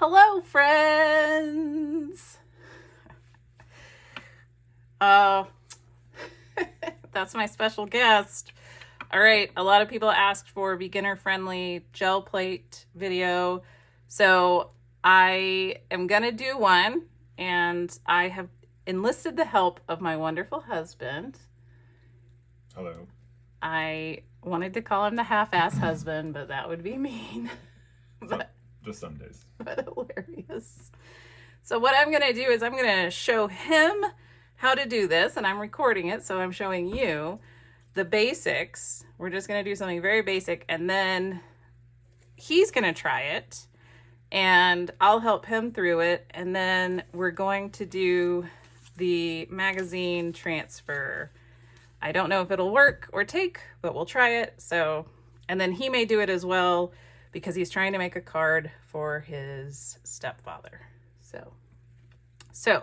Hello, friends. That's my special guest. All right, a lot of people asked for beginner-friendly gel plate video, so I am gonna do one, and I have enlisted the help of my wonderful husband. Hello. I wanted to call him the half-ass husband, but that would be mean. Just some days. But hilarious. So what I'm going to do is I'm going to show him how to do this, and I'm recording it, so I'm showing you the basics. We're just going to do something very basic, and then he's going to try it, and I'll help him through it, and then we're going to do the magazine transfer. I don't know if it'll work or take, but we'll try it. So, and then he may do it as well, because he's trying to make a card for his stepfather. So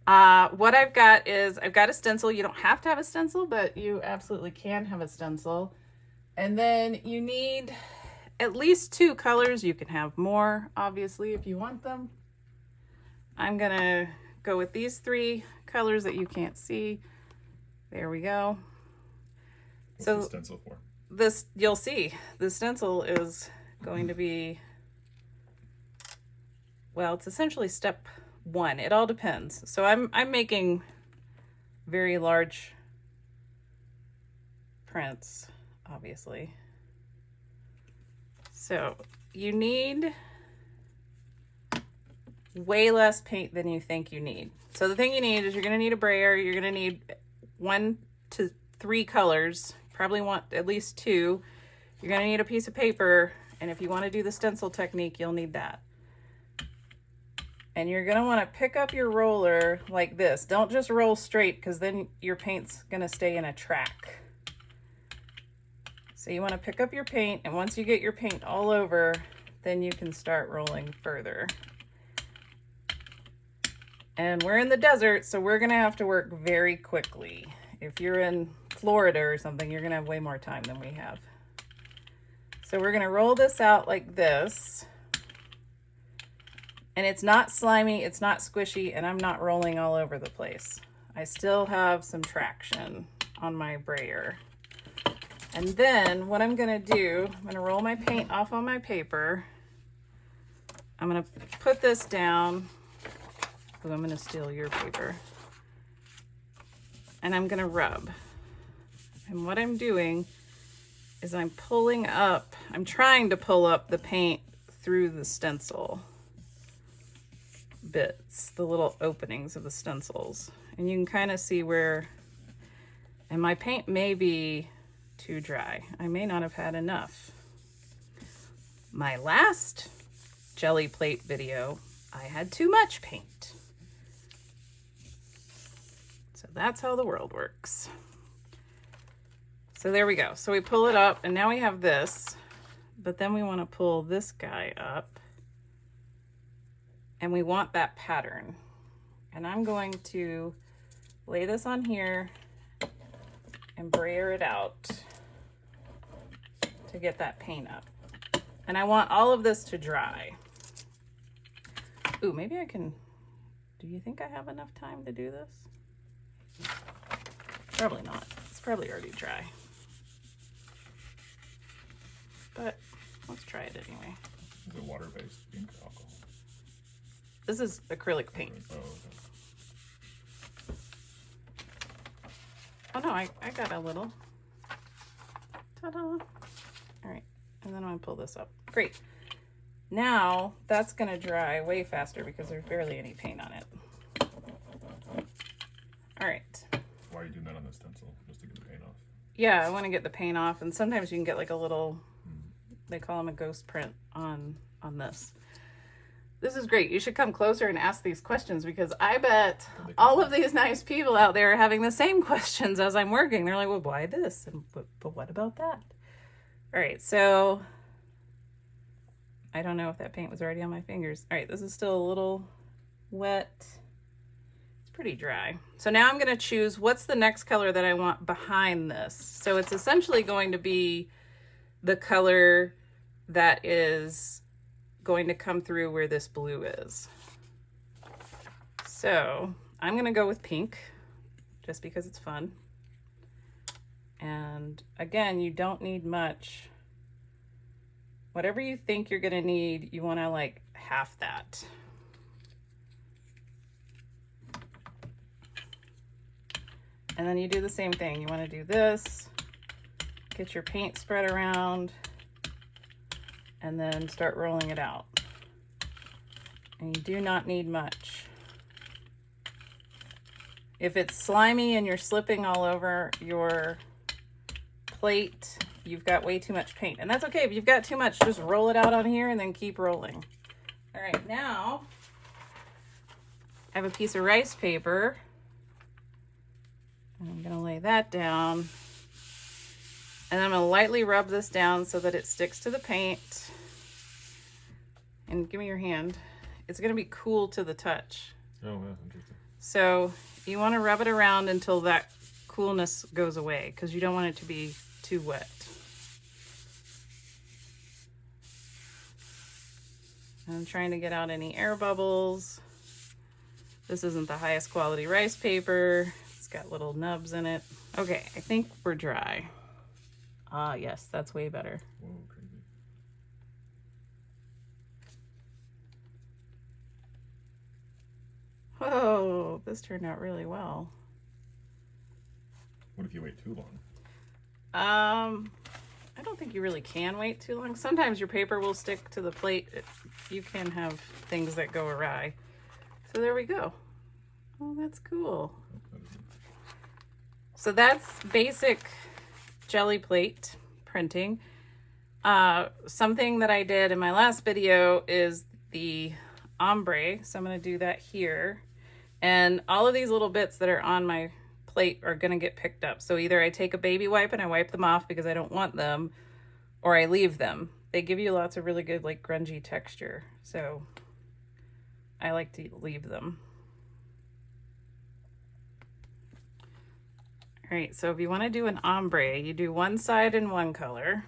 what I've got is I've got a stencil. You don't have to have a stencil, but you absolutely can have a stencil. And then you need at least 2 colors. You can have more, obviously, if you want them. I'm gonna go with these 3 colors that you can't see. There we go. What's so the stencil for? This, you'll see, the stencil is going to be, well, it's essentially step 1. It all depends. So I'm making very large prints, obviously. So you need way less paint than you think you need. So the thing you need is you're going to need a brayer. You're going to need 1 to 3 colors. Probably want at least 2. You're going to need a piece of paper. And if you want to do the stencil technique, you'll need that. And you're going to want to pick up your roller like this. Don't just roll straight, because then your paint's going to stay in a track. So you want to pick up your paint, and once you get your paint all over, then you can start rolling further. And we're in the desert, so we're going to have to work very quickly. If you're in Florida or something, you're going to have way more time than we have. So we're going to roll this out like this. And it's not slimy, it's not squishy, and I'm not rolling all over the place. I still have some traction on my brayer. And then what I'm going to do, I'm going to roll my paint off on my paper. I'm going to put this down. Ooh, I'm going to steal your paper. And I'm going to rub. And what I'm doing is I'm trying to pull up the paint through the stencil bits, the little openings of the stencils. And you can kind of see where, and my paint may be too dry. I may not have had enough. My last Gelli Plate video, I had too much paint. So that's how the world works. So there we go. So we pull it up, and now we have this, but then we want to pull this guy up, and we want that pattern. And I'm going to lay this on here and brayer it out to get that paint up. And I want all of this to dry. Ooh, maybe I can, do you think I have enough time to do this? Probably not. It's probably already dry. But let's try it anyway. Is it water-based ink or alcohol? This is acrylic paint. Oh, okay. Oh no, I got a little. Ta-da. All right, and then I'm gonna pull this up. Great. Now that's gonna dry way faster because there's barely any paint on it. All right. Why are you doing that on the stencil? Just to get the paint off? Yeah, I want to get the paint off, and sometimes you can get like a little, they call them a ghost print on this. This is great. You should come closer and ask these questions, because I bet all of these nice people out there are having the same questions as I'm working. They're like, well, why this? And, but what about that? All right, so I don't know if that paint was already on my fingers. All right, this is still a little wet. It's pretty dry. So now I'm going to choose what's the next color that I want behind this. So it's essentially going to be the color that is going to come through where this blue is. So I'm gonna go with pink just because it's fun. And again, you don't need much. Whatever you think you're gonna need, you wanna like half that. And then you do the same thing. You wanna do this, get your paint spread around, and then start rolling it out. And you do not need much. If it's slimy and you're slipping all over your plate, you've got way too much paint. And that's okay. If you've got too much, just roll it out on here and then keep rolling. All right, now I have a piece of rice paper. And I'm gonna lay that down. And I'm gonna lightly rub this down so that it sticks to the paint. And give me your hand. It's gonna be cool to the touch. Oh, yeah, interesting. So you wanna rub it around until that coolness goes away because you don't want it to be too wet. I'm trying to get out any air bubbles. This isn't the highest quality rice paper. It's got little nubs in it. Okay, I think we're dry. Ah, yes, that's way better. Whoa, crazy. Whoa, this turned out really well. What if you wait too long? I don't think you really can wait too long. Sometimes your paper will stick to the plate. You can have things that go awry. So there we go. Oh, that's cool. So that's basic Gelli Plate printing. Something that I did in my last video is the ombre. So I'm going to do that here. And all of these little bits that are on my plate are going to get picked up. So either I take a baby wipe and I wipe them off because I don't want them, or I leave them. They give you lots of really good like grungy texture. So I like to leave them. All right, so if you want to do an ombre, you do one side in one color,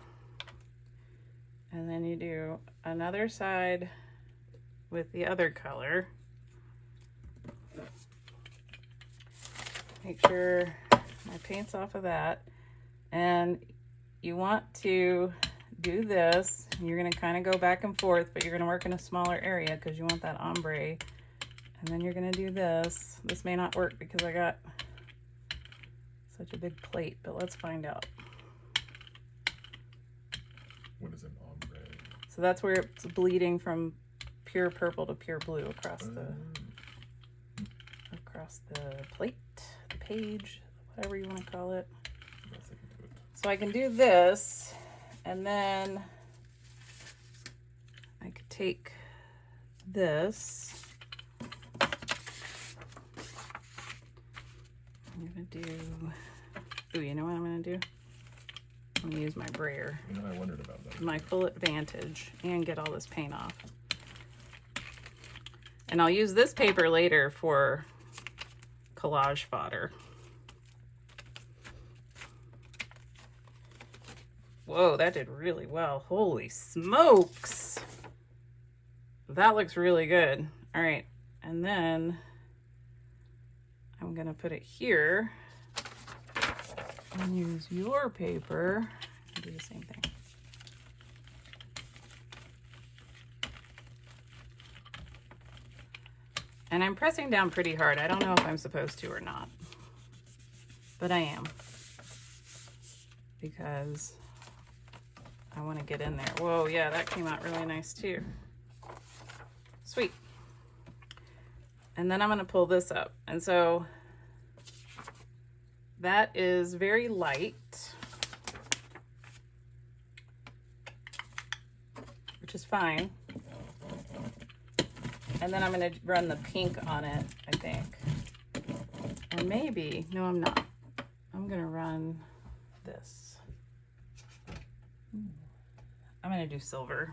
and then you do another side with the other color. Make sure my paint's off of that. And you want to do this. You're going to kind of go back and forth, but you're going to work in a smaller area because you want that ombre. And then you're going to do this. This may not work because I got such a big plate, but let's find out. What is an ombre? So that's where it's bleeding from pure purple to pure blue across the plate, the page, whatever you want to call it. So I can do this, and then I could take this. I'm gonna do, ooh, you know what I'm gonna do? I'm gonna use my brayer. You know, I wondered about that. My full advantage and get all this paint off. And I'll use this paper later for collage fodder. Whoa, that did really well. Holy smokes. That looks really good. All right, and then I'm gonna put it here and use your paper and do the same thing. And I'm pressing down pretty hard. I don't know if I'm supposed to or not, but I am because I want to get in there. Whoa, yeah, that came out really nice too. Sweet. And then I'm going to pull this up. And so that is very light, which is fine. And then I'm going to run the pink on it, I think. And maybe, no, I'm not. I'm going to run this. I'm going to do silver.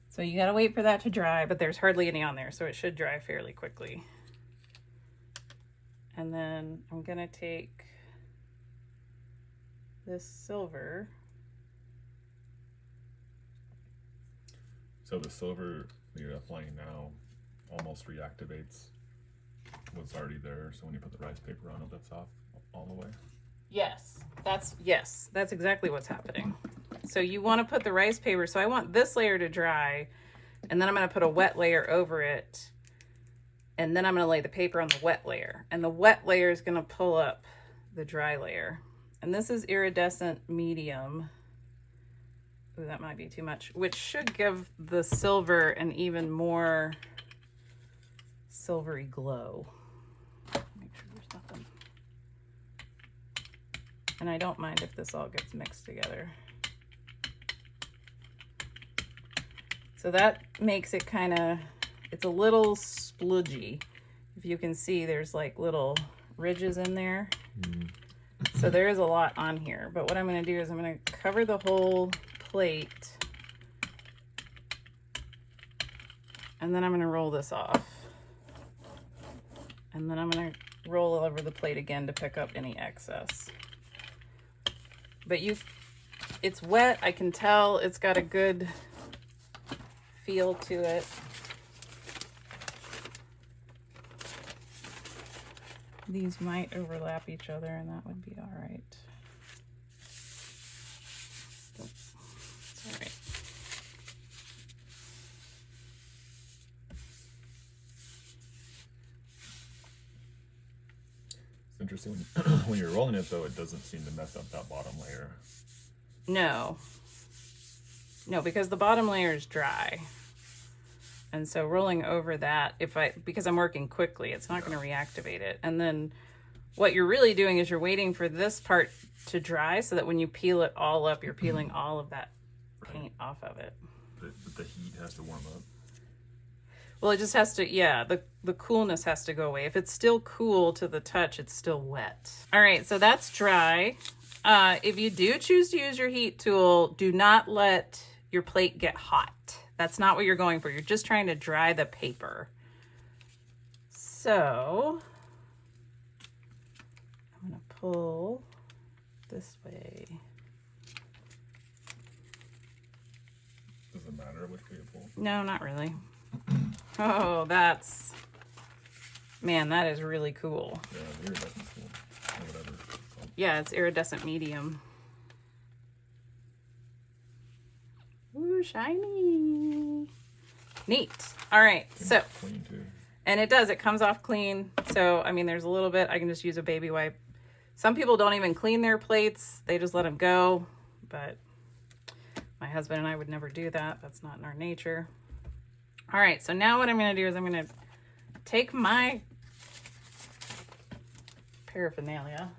So you got to wait for that to dry, but there's hardly any on there, so it should dry fairly quickly. And then I'm going to take this silver. So the silver that you're applying now almost reactivates what's already there. So when you put the rice paper on it, that's off all the way. Yes, that's exactly what's happening. So you want to put the rice paper. So I want this layer to dry, and then I'm going to put a wet layer over it, and then I'm going to lay the paper on the wet layer, and the wet layer is going to pull up the dry layer. And this is iridescent medium. Ooh, that might be too much, which should give the silver an even more silvery glow. Make sure there's nothing. And I don't mind if this all gets mixed together. So that makes it kind of, it's a little spludgy. If you can see, there's like little ridges in there. So there is a lot on here. But what I'm going to do is I'm going to cover the whole plate. And then I'm going to roll this off. And then I'm going to roll over the plate again to pick up any excess. But it's wet. I can tell it's got a good feel to it. These might overlap each other, and that would be all right. It's all right. It's interesting when you're rolling it, though, it doesn't seem to mess up that bottom layer. No, because the bottom layer is dry. And so rolling over that, because I'm working quickly, it's not going to reactivate it. And then what you're really doing is you're waiting for this part to dry so that when you peel it all up, you're peeling all of that paint off of it. The heat has to warm up. Well, it just has to, yeah, the coolness has to go away. If it's still cool to the touch, it's still wet. All right, so that's dry. If you do choose to use your heat tool, do not let your plate get hot. That's not what you're going for. You're just trying to dry the paper. So I'm going to pull this way. Does it matter which way you pull? No, not really. Oh, man, that is really cool. Yeah, the iridescent cool. Or whatever it's called. Yeah, it's iridescent medium. Ooh, shiny. Neat. All right, so. Clean too. And it does, it comes off clean. So, I mean, there's a little bit, I can just use a baby wipe. Some people don't even clean their plates. They just let them go. But my husband and I would never do that. That's not in our nature. All right, so now what I'm going to do is I'm going to take my paraphernalia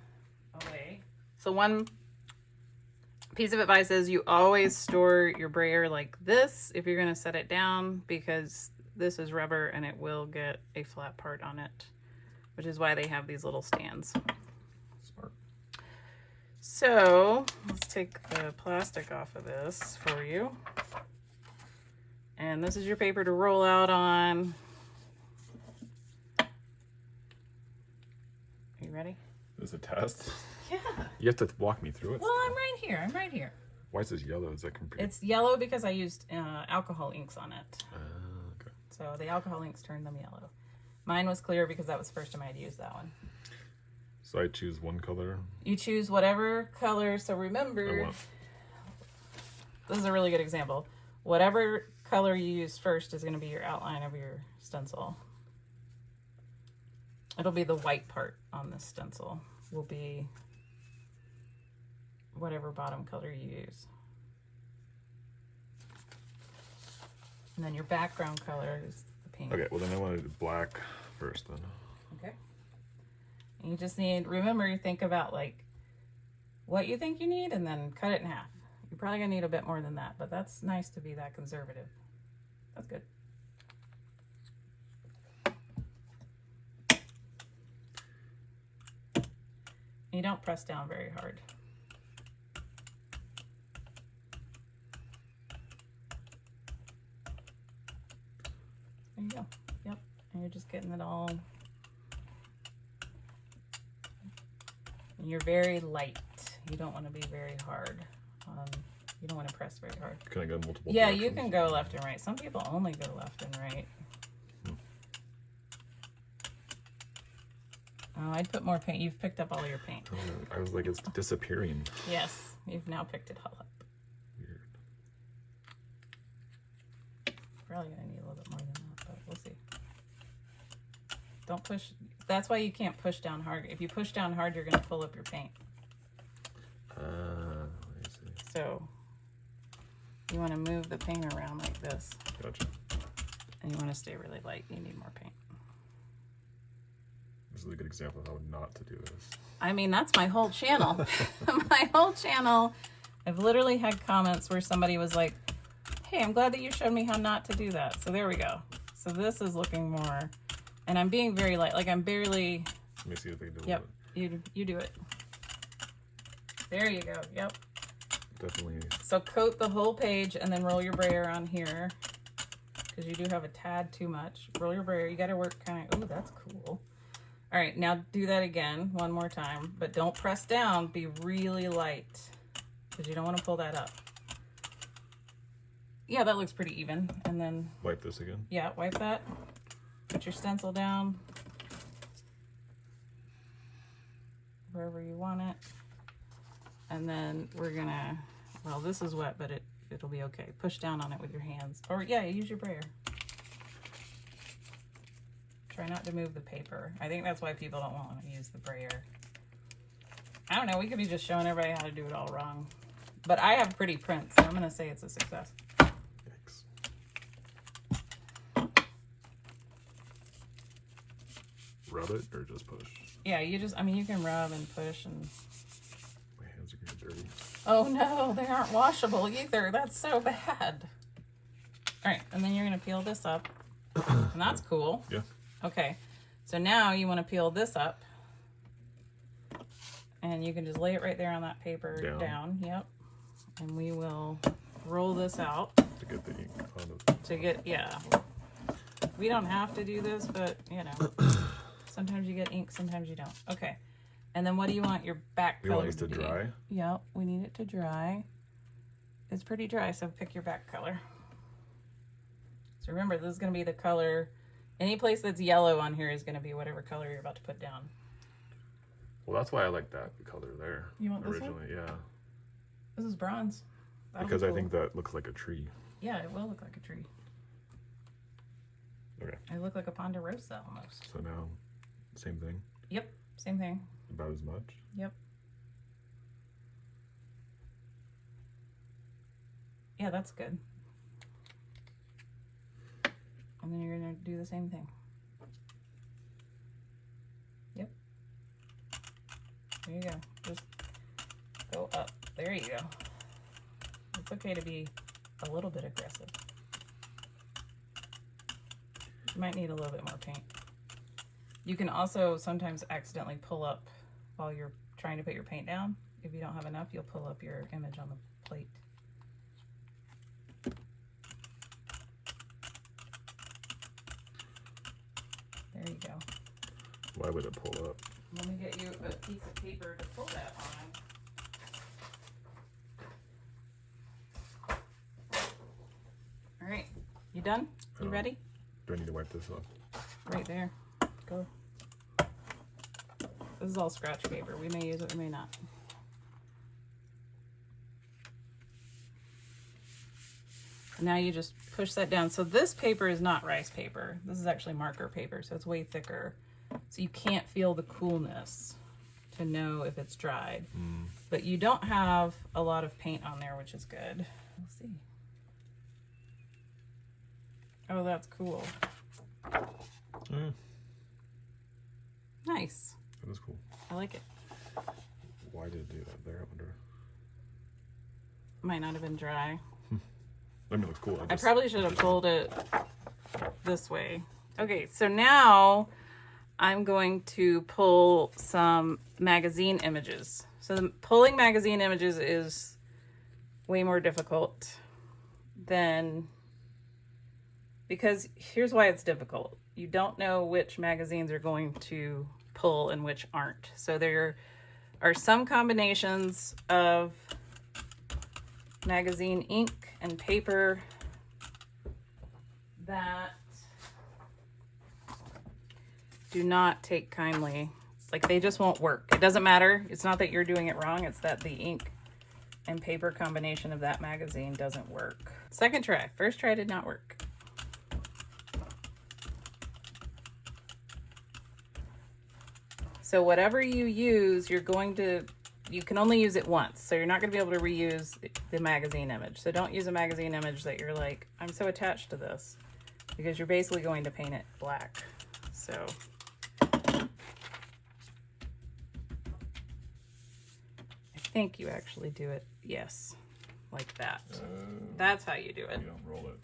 away. So one piece of advice is you always store your brayer like this if you're going to set it down, because this is rubber and it will get a flat part on it, which is why they have these little stands. Smart. So let's take the plastic off of this for you. And this is your paper to roll out on. Are you ready? Is it a test? Yeah. You have to walk me through it. Well, I'm right here. Why is this yellow? Is that compared? It's yellow because I used alcohol inks on it. Okay. So the alcohol inks turned them yellow. Mine was clear because that was the first time I had used that one. So I choose one color. You choose whatever color. So remember, this is a really good example. Whatever color you use first is going to be your outline of your stencil. It'll be the white part on this stencil. Will be whatever bottom color you use. And then your background color is the pink. Okay, well then I want to do black first then. Okay. And you just need, remember, you think about like what you think you need and then cut it in half. You're probably gonna need a bit more than that, but that's nice to be that conservative. That's good. You don't press down very hard. There you go. Yep. And you're just getting it all. And you're very light. You don't want to be very hard on You don't want to press very hard. Can I go multiple Yeah, directions? you can go left and right. Some people only go left and right. Oh, I'd put more paint. You've picked up all your paint. I was like, it's disappearing. Yes, you've now picked it all up. Weird. Probably gonna need a little bit more than that, but we'll see. Don't push. That's why you can't push down hard. If you push down hard, you're gonna pull up your paint. I see. So you want to move the paint around like this. Gotcha. And you want to stay really light. You need more paint. This is a good example of how not to do this. I mean, that's my whole channel. My whole channel. I've literally had comments where somebody was like, hey, I'm glad that you showed me how not to do that. So there we go. So this is looking more, and I'm being very light. Like I'm barely. Let me see if they do Yep. You do it. There you go. Yep. Definitely. So coat the whole page and then roll your brayer on here. Because you do have a tad too much. Roll your brayer. You got to work kind of. Oh, that's cool. All right, now do that again one more time, but don't press down. Be really light because you don't want to pull that up. Yeah, that looks pretty even. And then Wipe this again. yeah, wipe that. Put your stencil down wherever you want it. And then we're gonna, well, this is wet, but it'll be okay. Push down on it with your hands. Or yeah, use your brayer. Try not to move the paper. I think that's why people don't want to use the brayer. I don't know, we could be just showing everybody how to do it all wrong. But I have pretty prints, so I'm gonna say it's a success. Yikes. Rub it or just push? Yeah, you just, I mean, you can rub and push and... My hands are getting dirty. Oh no, they aren't washable either. That's so bad. All right, and then you're gonna peel this up. And that's cool. Yeah. Okay, so now you want to peel this up, and you can just lay it right there on that paper down. Yep, and we will roll this out To get the ink on it. to get, yeah. We don't have to do this, but you know, sometimes you get ink, sometimes you don't. Okay, and then what do you want your back You color want this to be? dry? Yep, we need it to dry. It's pretty dry, so pick your back color. So remember, this is going to be the color. Any place that's yellow on here is going to be whatever color you're about to put down. Well, that's why I like that color there. You want this originally, yeah. This is bronze. That'll Because be I cool. think that looks like a tree. Yeah, it will look like a tree. Okay. It look like a ponderosa almost. So now, same thing. Yep, same thing. About as much. Yep. Yeah, that's good. And then you're going to do the same thing. Yep. There you go. Just go up. There you go. It's okay to be a little bit aggressive. You might need a little bit more paint. You can also sometimes accidentally pull up while you're trying to put your paint down. If you don't have enough, you'll pull up your image on the plate. There you go. Why would it pull up? Let me get you a piece of paper to pull that on. All right, you done? You ready? Do I need to wipe this off? Right there. Go. This is all scratch paper. We may use it, we may not. Now you just push that down. So this paper is not rice paper. This is actually marker paper, so it's way thicker. So you can't feel the coolness to know if it's dried. But you don't have a lot of paint on there, which is good. We'll see. Oh, that's cool. Nice. That is cool. I like it. Why did it do that there? I wonder. Might not have been dry. I mean, it looks cool. I probably should have pulled it this way. Okay, so now I'm going to pull some magazine images. So pulling magazine images is way more difficult than, because here's why it's difficult. You don't know which magazines are going to pull and which aren't. So there are some combinations of magazine ink and paper that do not take kindly. Like, they just won't work. It doesn't matter. It's not that you're doing it wrong. It's that the ink and paper combination of that magazine doesn't work. Second try. First try did not work. So whatever you use, you can only use it once. So you're not going to be able to reuse the magazine image. So don't use a magazine image that you're like, I'm so attached to this, because you're basically going to paint it black. So I think you actually do it, yes, like that. That's how you do it. You don't roll it.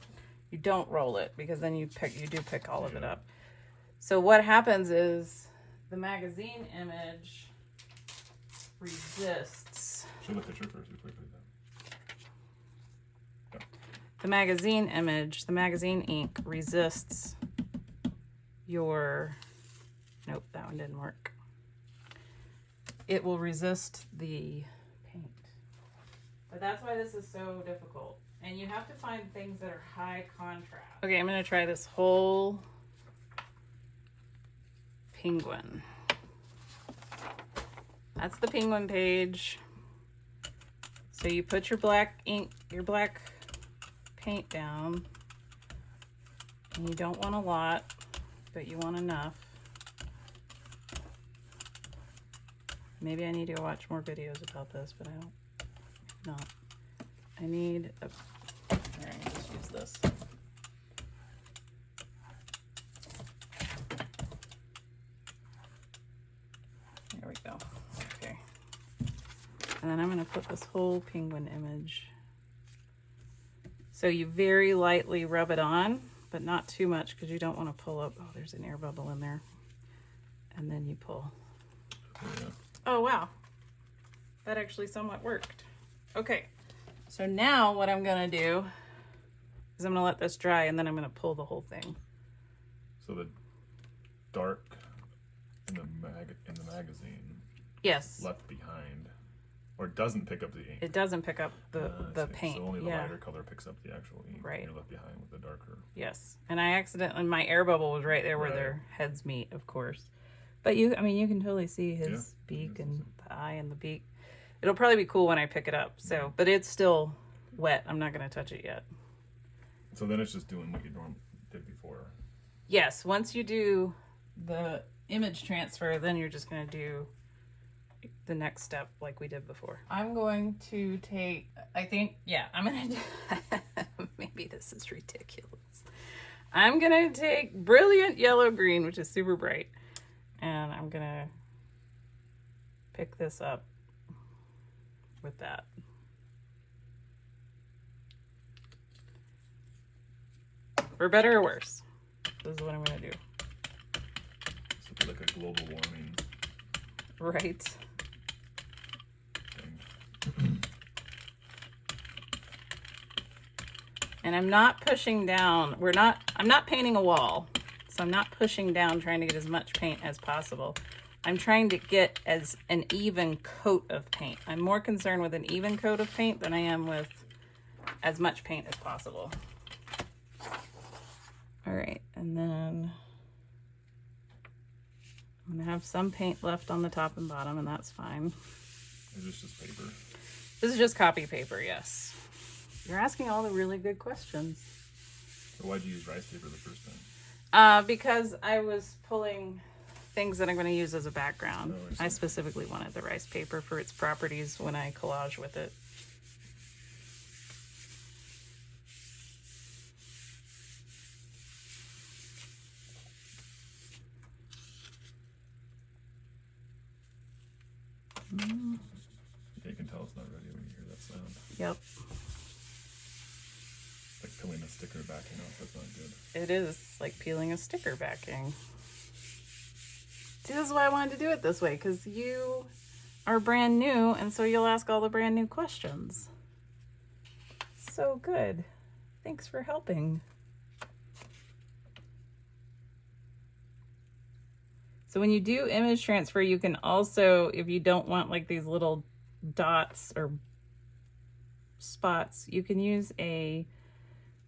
You don't roll it, because then you do pick all of it up. So what happens is the magazine image resists. Show the picture first before you put it down. The magazine image, the magazine ink resists your, nope, that one didn't work. It will resist the paint. But that's why this is so difficult. And you have to find things that are high contrast. Okay, I'm gonna try this whole penguin. That's the penguin page. So you put your black ink, your black paint down. And you don't want a lot, but you want enough. Maybe I need to watch more videos about this, but I don't. No. I need a. Alright, let's use this. There we go. Okay. And then I'm going to put this whole penguin image. So you very lightly rub it on, but not too much, because you don't want to pull up. Oh, there's an air bubble in there. And then you pull. Yeah. Oh, wow. That actually somewhat worked. Okay. So now what I'm going to do is I'm going to let this dry, and then I'm going to pull the whole thing. So the dark in the magazine, Yes. left behind, or doesn't pick up the ink. It doesn't pick up the paint. So only the lighter color picks up the actual ink. Right. And you're left behind with the darker. Yes. And I accidentally, my air bubble was right there where their heads meet, of course. But you can totally see his beak and the eye and the beak. It'll probably be cool when I pick it up. So, but it's still wet. I'm not going to touch it yet. So then it's just doing what you did before. Yes. Once you do the image transfer, then you're just going to do the next step like we did before. I'm going to take, I'm going to, maybe this is ridiculous. I'm going to take Brilliant Yellow Green, which is super bright. And I'm going to pick this up with that. For better or worse, this is what I'm going to do. This would be like a global warming Right. thing. And I'm not pushing down. I'm not painting a wall. So I'm not pushing down trying to get as much paint as possible. I'm trying to get as an even coat of paint. I'm more concerned with an even coat of paint than I am with as much paint as possible. All right, and then I'm gonna have some paint left on the top and bottom, and that's fine. Is this just paper? This is just copy paper, yes. You're asking all the really good questions. So why'd you use rice paper the first time? Because I was pulling things that I'm going to use as a background. Oh, I specifically wanted the rice paper for its properties when I collage with it. You can tell it's not ready when you hear that sound. Yep. It's like peeling a sticker backing off. That's not good. It is like peeling a sticker backing. See, this is why I wanted to do it this way, because you are brand new, and so you'll ask all the brand new questions. So good. Thanks for helping. So when you do image transfer, you can also, if you don't want like these little dots or spots, you can use a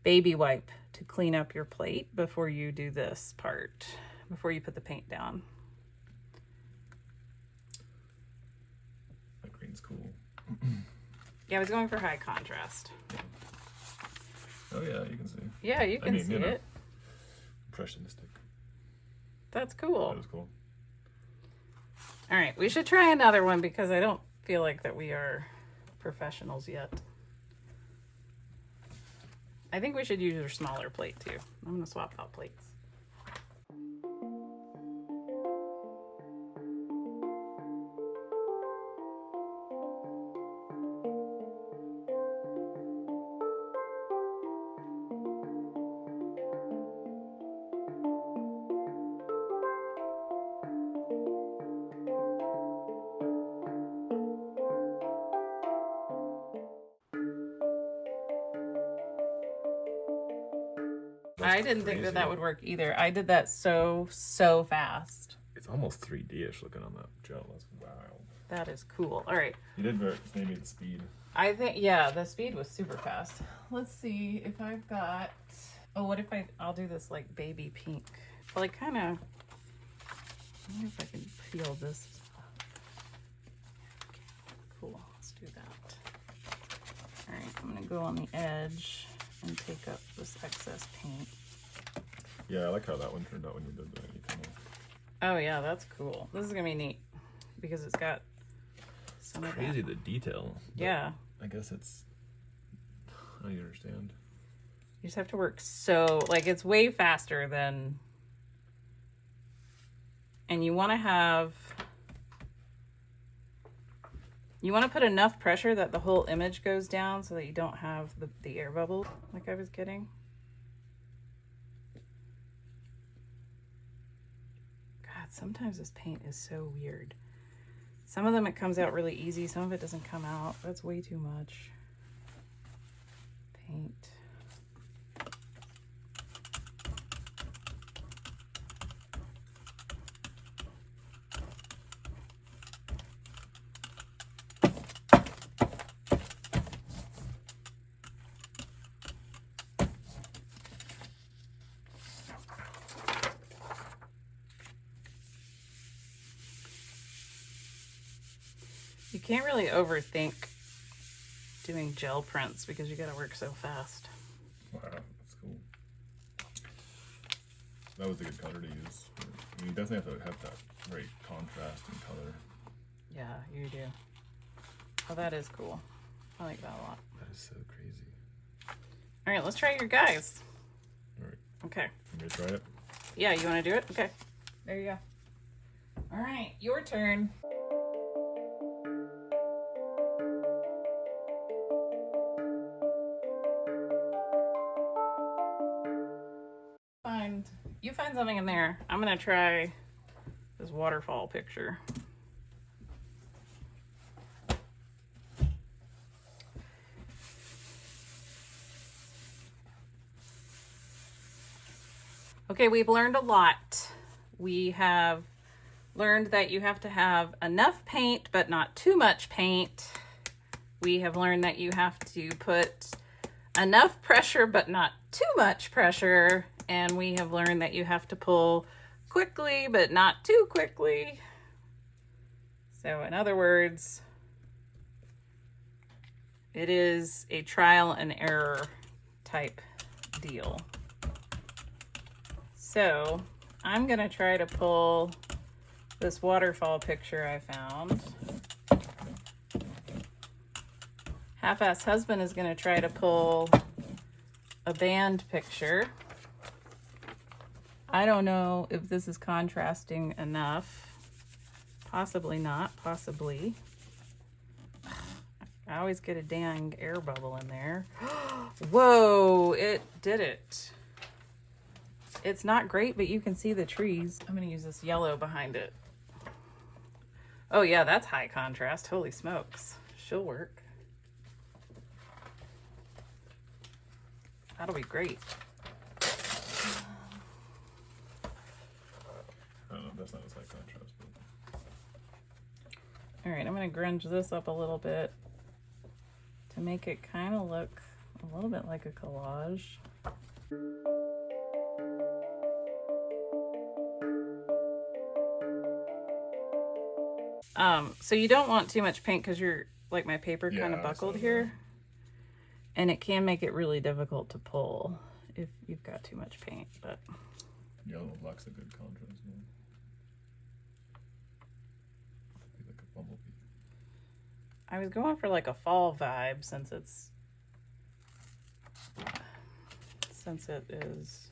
baby wipe to clean up your plate before you do this part, before you put the paint down. That green's cool. Yeah, I was going for high contrast. Oh yeah, you can see. Yeah, you can see it. Impressionistic. That's cool. That is cool. All right, we should try another one because I don't feel like that we are professionals yet. I think we should use your smaller plate too. I'm gonna swap out plates. I didn't think that would work either. I did that so fast. It's almost 3D-ish looking on that gel. That's wild. That is cool. All right. You did maybe the speed. I think, yeah, the speed was super fast. Let's see if I've got, oh, what if I'll do this like baby pink. Well, I kind of, I wonder if I can peel this. Cool, let's do that. All right, I'm gonna go on the edge and take up this excess paint. Yeah, I like how that one turned out when you did that. You kind of... Oh yeah, that's cool. This is gonna be neat because it's got some of crazy that. the detail. Yeah. I guess it's, I understand. You just have to work so, like, it's way faster than, and you want to have, you want to put enough pressure that the whole image goes down so that you don't have the air bubble like I was getting. God, sometimes this paint is so weird. Some of them it comes out really easy, some of it doesn't come out. That's way too much paint. You can't really overthink doing gel prints because you gotta work so fast. Wow, that's cool. That was a good color to use. I mean, you definitely have to have that right contrast and color. Yeah, you do. Oh, that is cool. I like that a lot. That is so crazy. All right, let's try your guys. All right. Okay. You ready to try it? Yeah, you want to do it? Okay. There you go. All right, your turn. You find something in there. I'm gonna try this waterfall picture. Okay, we've learned a lot. We have learned that you have to have enough paint, but not too much paint. We have learned that you have to put enough pressure, but not too much pressure. And we have learned that you have to pull quickly, but not too quickly. So in other words, it is a trial and error type deal. So I'm gonna try to pull this waterfall picture I found. HalFass Husband is gonna try to pull a band picture. I don't know if this is contrasting enough. Possibly not, possibly. I always get a dang air bubble in there. Whoa, it did it. It's not great, but you can see the trees. I'm gonna use this yellow behind it. Oh yeah, that's high contrast. Holy smokes. She'll work. That'll be great. I don't know if that's not as high contrast, but... All right, I'm gonna grunge this up a little bit to make it kind of look a little bit like a collage. So you don't want too much paint because you're like my paper kind of buckled here, and it can make it really difficult to pull if you've got too much paint. But yellow and black's a good contrast. No? Be like a bumblebee. I was going for like a fall vibe since it is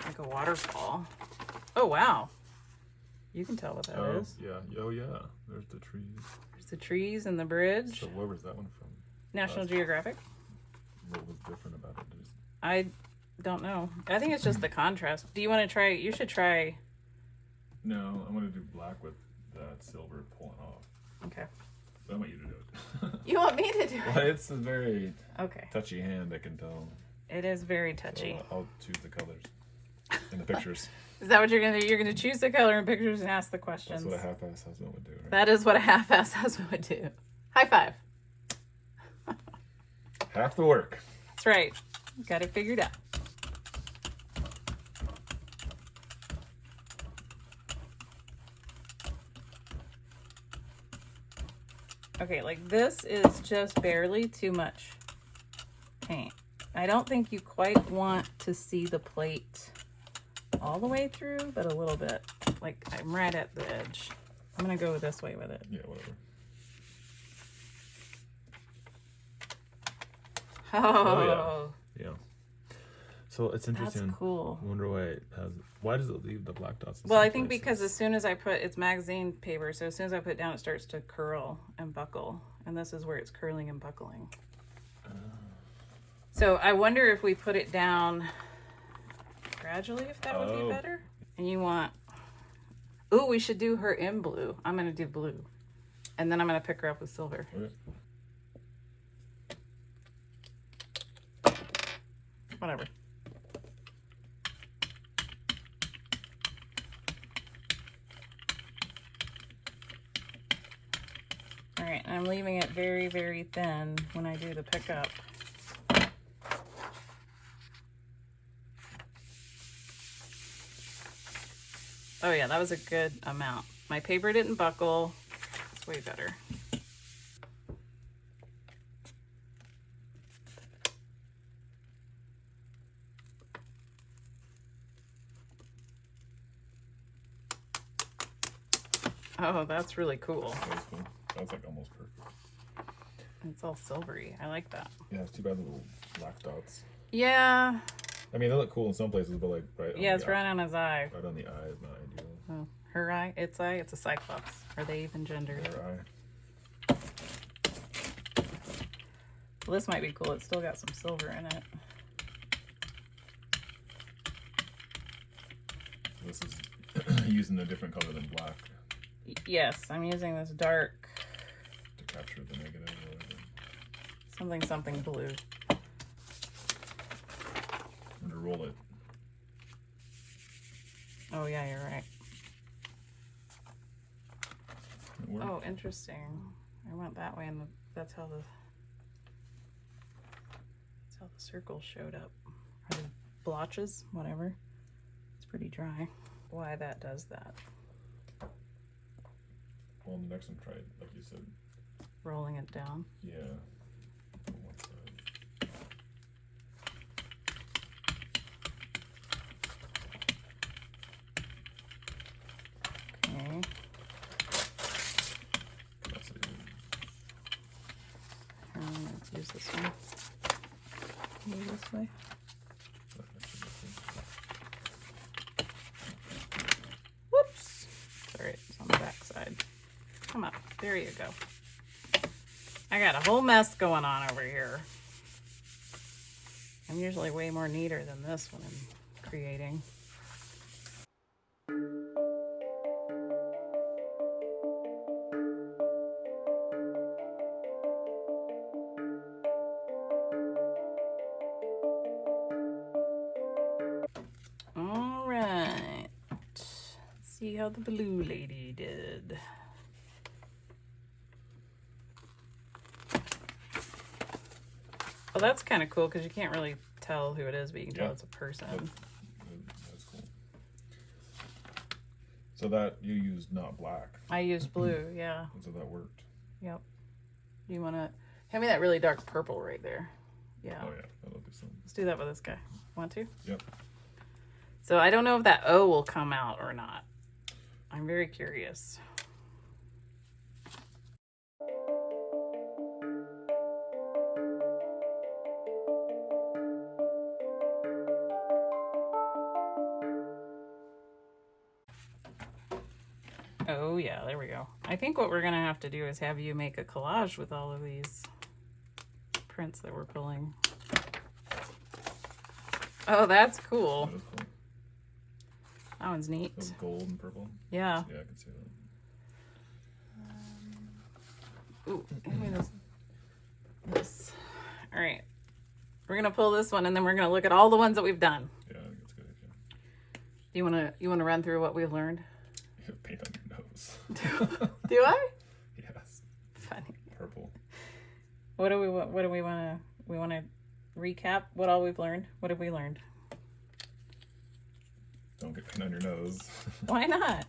like a waterfall. Oh wow. You can tell what that is. Yeah. Oh, yeah. There's the trees. There's the trees and the bridge. So where was that one from? National Geographic. What was different about it? I don't know. I think it's just the contrast. Do you want to try? You should try. No, I'm going to do black with that silver pulling off. Okay. But I want you to do it. You want me to do it? Well, it's a very okay. touchy hand, I can tell. It is very touchy. So I'll choose the colors in the pictures. Is that what you're gonna do? You're gonna choose the color in pictures and ask the questions. That's what a half-ass husband would do, right? That is what a half-ass husband would do. High five. Half the work. That's right. Got it figured out. Okay, like this is just barely too much paint. I don't think you quite want to see the plate all the way through, but a little bit. Like I'm right at the edge. I'm gonna go this way with it. Yeah, whatever. Oh, yeah. So it's interesting. That's cool. I wonder why it has. Why does it leave the black dots? Well, I think because as soon as I put, it's magazine paper, so as soon as I put it down, it starts to curl and buckle, and this is where it's curling and buckling. So I wonder if we put it down gradually, if that would be better. And you want, ooh, we should do her in blue. I'm gonna do blue, and then I'm gonna pick her up with silver. Okay. Whatever. All right, and I'm leaving it very, very thin when I do the pickup. Oh yeah, that was a good amount. My paper didn't buckle. It's way better. Oh, that's really cool. That's cool. That's like almost perfect. It's all silvery. I like that. Yeah, it's too bad the little black dots. Yeah. I mean, they look cool in some places, but like right. Yeah, it's right on his eye. Right on the eye is not ideal. Oh, her eye, its eye, it's a cyclops. Are they even gendered? Her eye. Well, this might be cool. It's still got some silver in it. This is using a different color than black. Yes, I'm using this dark. To capture the negative or whatever. Something blue. And to roll it. Oh yeah, you're right. Oh, interesting. I went that way, and that's how the circles showed up. Or the blotches, whatever. It's pretty dry. Why that does that? Well, the next one, try it, like you said. Rolling it down. Yeah. On one side. Okay. That's it. Let's use this one. Move this way. Whoops. Sorry, it's on the back side. Come up. There you go. I got a whole mess going on over here. I'm usually way more neater than this when I'm creating. All right. Let's see how the blue lady did. Well, that's kind of cool because you can't really tell who it is, but you can tell Yeah. it's a person. That's cool. So that you used not black. I used blue, yeah. And so that worked. Yep. You want to hand me that really dark purple right there? Yeah. Oh yeah, that'll do something. Let's do that with this guy. Want to? Yep. So I don't know if that O will come out or not. I'm very curious. Oh yeah, there we go. I think what we're gonna have to do is have you make a collage with all of these prints that we're pulling. Oh, that's cool. That is cool. That one's neat. Those gold and purple. Yeah. Yeah, I can see that. Ooh, hand me this. All right. We're gonna pull this one and then we're gonna look at all the ones that we've done. Yeah, I think it's a good idea. You wanna run through what we've learned? You have paint on your nose. Do I? Yes. Funny. Purple. What do we wanna recap what all we've learned? What have we learned? Don't get paint on your nose. Why not?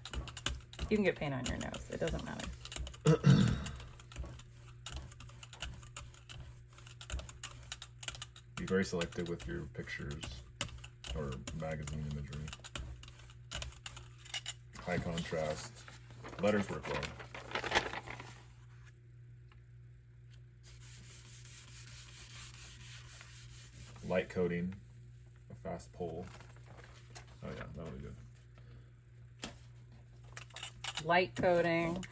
You can get paint on your nose. It doesn't matter. Be very selective with your pictures or magazine imagery. High contrast. Letters work well. Light coating. A fast pull. Oh yeah, that'll be good. Light coating.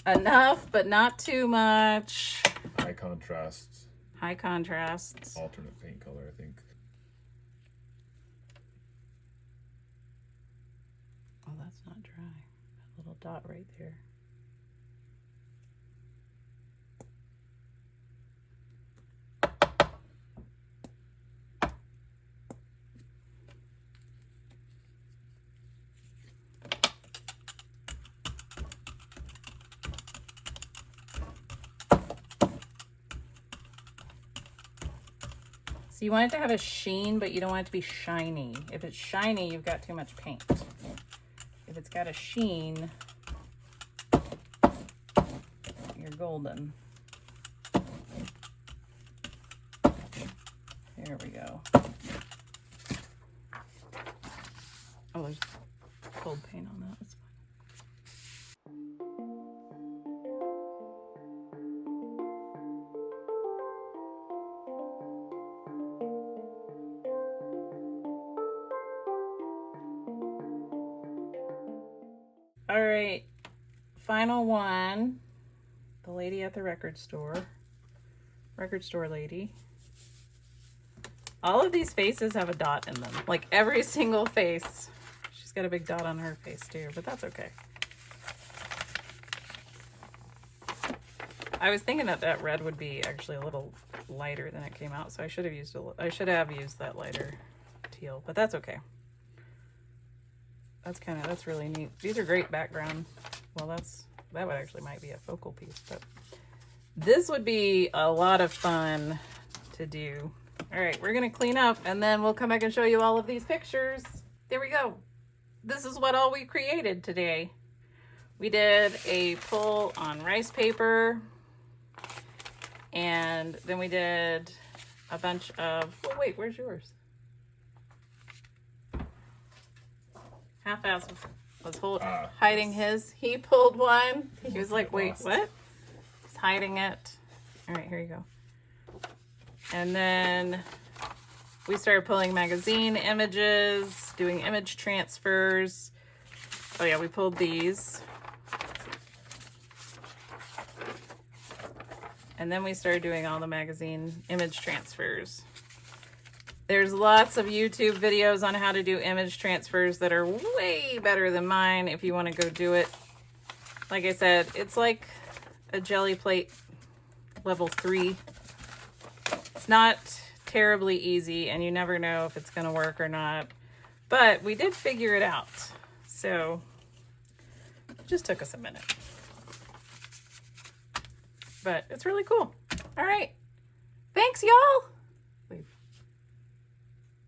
Enough, but not too much. High contrast. High contrasts. Alternate paint color, I think. Oh, that's not dry. That little dot right there. So you want it to have a sheen, but you don't want it to be shiny. If it's shiny, you've got too much paint. If it's got a sheen, you're golden. There we go. Oh, there's gold paint on that. That's fine. All right, final one. The lady at the record store lady. All of these faces have a dot in them. Like every single face. She's got a big dot on her face too, but that's okay. I was thinking that red would be actually a little lighter than it came out, so I should have used that lighter teal, but that's okay. That's really neat. These are great background. Well, that would actually might be a focal piece, but this would be a lot of fun to do. All right, we're gonna clean up and then we'll come back and show you all of these pictures. There we go. This is what all we created today. We did a pull on rice paper, and then we did a bunch of, oh wait, where's yours? HalFass was hiding his. He pulled one. He was like, wait, what? He's hiding it. All right, here you go. And then we started pulling magazine images, doing image transfers. Oh yeah, we pulled these. And then we started doing all the magazine image transfers. There's lots of YouTube videos on how to do image transfers that are way better than mine if you want to go do it. Like I said, it's like a Gelli Plate level 3. It's not terribly easy and you never know if it's going to work or not. But we did figure it out. So it just took us a minute. But it's really cool. All right. Thanks, y'all.